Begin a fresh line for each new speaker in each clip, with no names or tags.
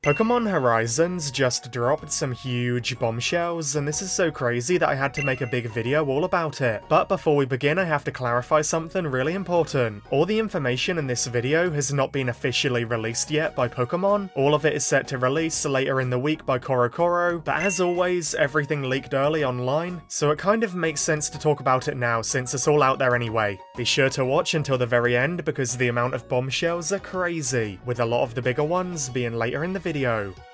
Pokemon Horizons just dropped some huge bombshells, and this is so crazy that I had to make a big video all about it. But before we begin, I have to clarify something really important. All the information in this video has not been officially released yet by Pokemon. All of it is set to release later in the week by Coro, but as always, everything leaked early online, so it kind of makes sense to talk about it now since it's all out there anyway. Be sure to watch until the very end because the amount of bombshells are crazy, with a lot of the bigger ones being later in the video.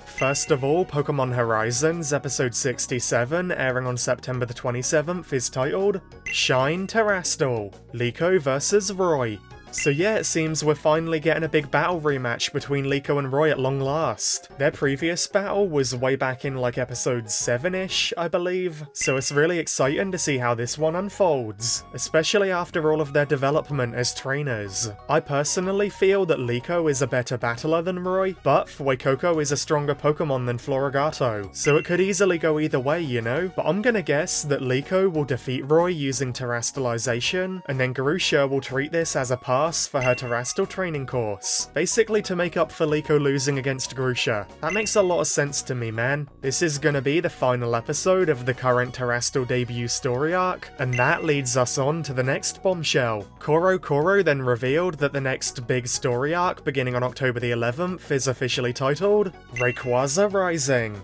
First of all, Pokemon Horizons episode 67, airing on September the 27th, is titled Shine Terastal, Liko VS Roy. So yeah, it seems we're finally getting a big battle rematch between Liko and Roy at long last. Their previous battle was way back in like episode 7-ish, I believe, so it's really exciting to see how this one unfolds, especially after all of their development as trainers. I personally feel that Liko is a better battler than Roy, but Fuecoco is a stronger Pokemon than Florigato, so it could easily go either way, you know? But I'm gonna guess that Liko will defeat Roy using Terastallization, and then Grusha will treat this as a pass for her Terastal training course, basically to make up for Liko losing against Grusha. That makes a lot of sense to me, man. This is gonna be the final episode of the current Terastal debut story arc, and that leads us on to the next bombshell. Coro then revealed that the next big story arc beginning on October the 11th is officially titled Rayquaza Rising.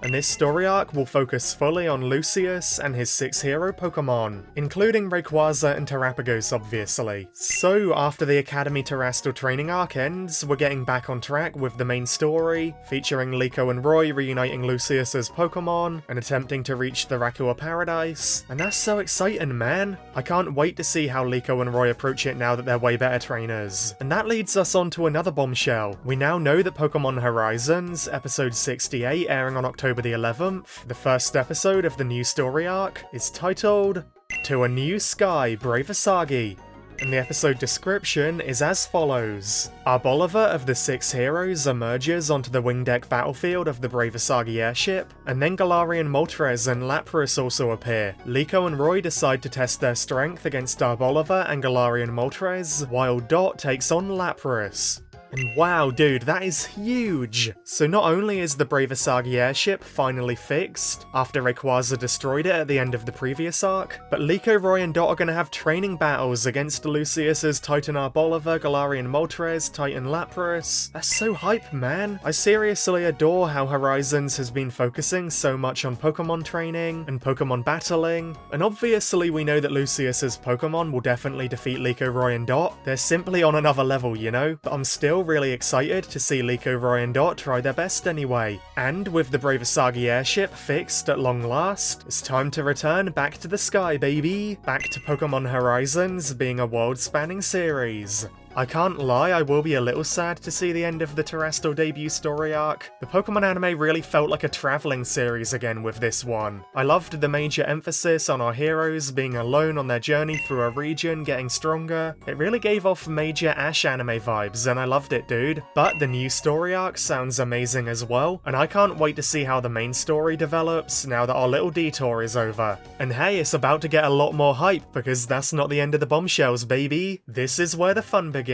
And this story arc will focus fully on Lucius and his 6 hero Pokemon, including Rayquaza and Terapagos obviously. So after the Academy Terastal training arc ends, we're getting back on track with the main story, featuring Liko and Roy reuniting Lucius's Pokemon and attempting to reach the Rakua paradise, and that's so exciting, man. I can't wait to see how Liko and Roy approach it now that they're way better trainers. And that leads us on to another bombshell. We now know that Pokemon Horizons, episode 68, airing on October the 11th, the first episode of the new story arc, is titled To a New Sky, Bravasagi. And the episode description is as follows. Arboliva of the 6 heroes emerges onto the wing deck battlefield of the Bravasagi airship, and then Galarian Moltres and Lapras also appear. Liko and Roy decide to test their strength against Arboliva and Galarian Moltres, while Dot takes on Lapras. And wow, dude, that is huge! So not only is the Bravasagi airship finally fixed, after Rayquaza destroyed it at the end of the previous arc, but Liko, Roy and Dot are gonna have training battles against Lucius's Titan Arboliva, Galarian Moltres, Titan Lapras. That's so hype, man! I seriously adore how Horizons has been focusing so much on Pokemon training and Pokemon battling, and obviously we know that Lucius's Pokemon will definitely defeat Liko, Roy and Dot. They're simply on another level, you know? But I'm still really excited to see Liko, Roy and Dot try their best anyway. And with the Bravasagi airship fixed at long last, it's time to return back to the sky, baby! Back to Pokemon Horizons being a world-spanning series. I can't lie, I will be a little sad to see the end of the Terastal debut story arc. The Pokemon anime really felt like a travelling series again with this one. I loved the major emphasis on our heroes being alone on their journey through a region, getting stronger. It really gave off major Ash anime vibes, and I loved it, dude. But the new story arc sounds amazing as well, and I can't wait to see how the main story develops now that our little detour is over. And hey, it's about to get a lot more hype, because that's not the end of the bombshells, baby. This is where the fun begins.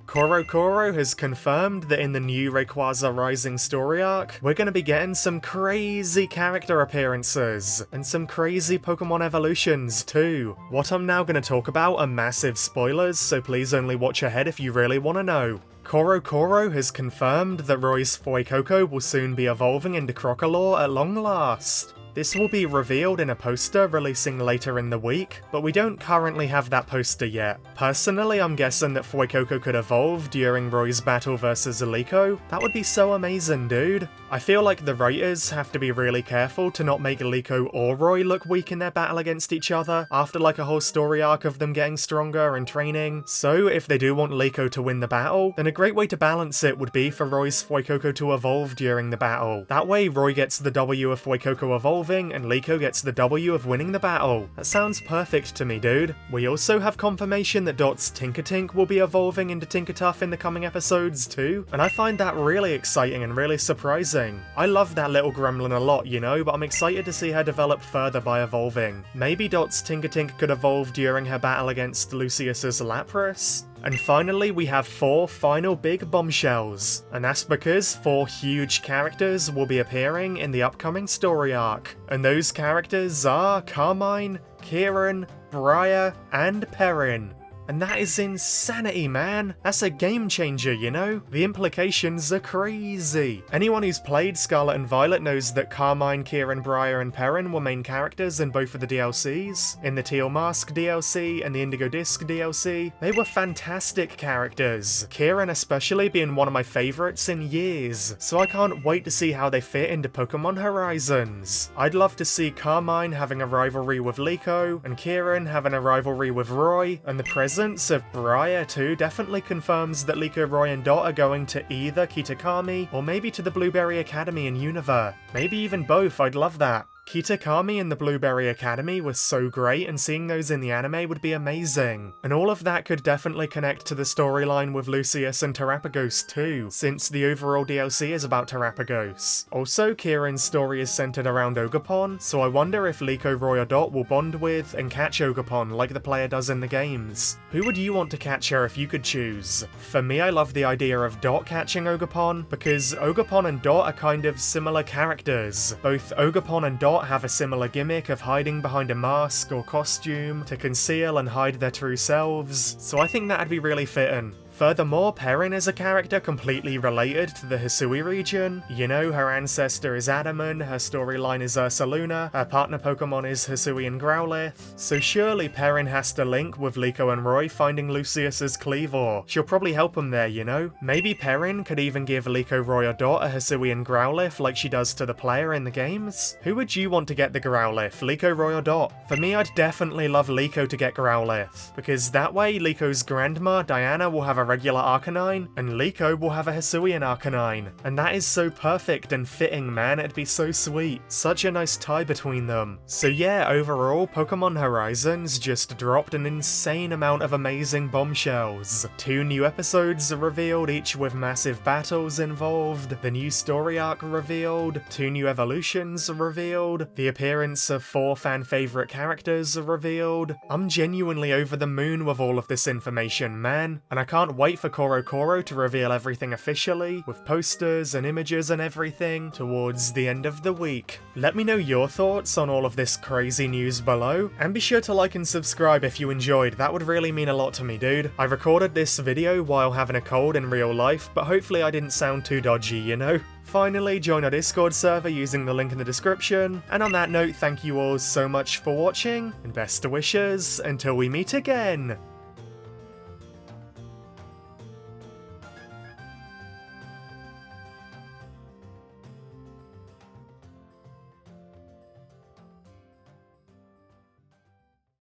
Coro has confirmed that in the new Rayquaza Rising story arc, we're going to be getting some crazy character appearances, and some crazy Pokemon evolutions too. What I'm now going to talk about are massive spoilers, so please only watch ahead if you really want to know. Coro has confirmed that Roy's Fuecoco will soon be evolving into Crocalor at long last. This will be revealed in a poster releasing later in the week, but we don't currently have that poster yet. Personally, I'm guessing that Fuecoco could evolve during Roy's battle versus Liko. That would be so amazing, dude. I feel like the writers have to be really careful to not make Liko or Roy look weak in their battle against each other after like a whole story arc of them getting stronger and training. So if they do want Liko to win the battle, then a great way to balance it would be for Roy's Fuecoco to evolve during the battle. That way Roy gets the W of Fuecoco evolving and Liko gets the W of winning the battle. That sounds perfect to me, dude. We also have confirmation that Dot's Tinkertink will be evolving into Tinkertuff in the coming episodes too, and I find that really exciting and really surprising. I love that little gremlin a lot, you know, but I'm excited to see her develop further by evolving. Maybe Dot's Tinkertink could evolve during her battle against Lucius's Lapras? And finally, we have 4 final big bombshells, and that's because 4 huge characters will be appearing in the upcoming story arc. And those characters are Carmine, Kieran, Briar, and Perrin. And that is insanity, man. That's a game changer, you know? The implications are crazy. Anyone who's played Scarlet and Violet knows that Carmine, Kieran, Briar, and Perrin were main characters in both of the DLCs. In the Teal Mask DLC and the Indigo Disc DLC, they were fantastic characters. Kieran especially being one of my favourites in years, so I can't wait to see how they fit into Pokemon Horizons. I'd love to see Carmine having a rivalry with Liko, and Kieran having a rivalry with Roy, and the presence of Briar too definitely confirms that Liko, Roy, and Dot are going to either Kitakami or maybe to the Blueberry Academy in Unova. Maybe even both, I'd love that. Kitakami and the Blueberry Academy was so great, and seeing those in the anime would be amazing. And all of that could definitely connect to the storyline with Lucius and Terrapagos too, since the overall DLC is about Terrapagos. Also, Kieran's story is centered around Ogerpon, so I wonder if Liko, Roy, or Dot will bond with and catch Ogerpon like the player does in the games. Who would you want to catch her if you could choose? For me, I love the idea of Dot catching Ogerpon, because Ogerpon and Dot are kind of similar characters. Both Ogerpon and Dot have a similar gimmick of hiding behind a mask or costume to conceal and hide their true selves, so I think that'd be really fitting. Furthermore, Perrin is a character completely related to the Hisui region. You know, her ancestor is Adamant, her storyline is Ursaluna, her partner Pokemon is Hisui and Growlithe, so surely Perrin has to link with Liko and Roy finding Lucius's Cleavor. She'll probably help him there, you know? Maybe Perrin could even give Liko, Roy, or Dot a Hisui and Growlithe like she does to the player in the games? Who would you want to get the Growlithe, Liko, Roy, or Dot? For me, I'd definitely love Liko to get Growlithe, because that way Liko's grandma, Diana, will have a regular Arcanine, and Liko will have a Hisuian Arcanine. And that is so perfect and fitting, man, it'd be so sweet. Such a nice tie between them. So yeah, overall, Pokemon Horizons just dropped an insane amount of amazing bombshells. 2 new episodes are revealed, each with massive battles involved, the new story arc revealed, 2 new evolutions revealed, the appearance of 4 fan-favourite characters revealed. I'm genuinely over the moon with all of this information, man, and I can't wait for Fuecoco to reveal everything officially, with posters and images and everything, towards the end of the week. Let me know your thoughts on all of this crazy news below, and be sure to like and subscribe if you enjoyed, that would really mean a lot to me, dude. I recorded this video while having a cold in real life, but hopefully I didn't sound too dodgy, you know? Finally, join our Discord server using the link in the description, and on that note, thank you all so much for watching, and best wishes until we meet again!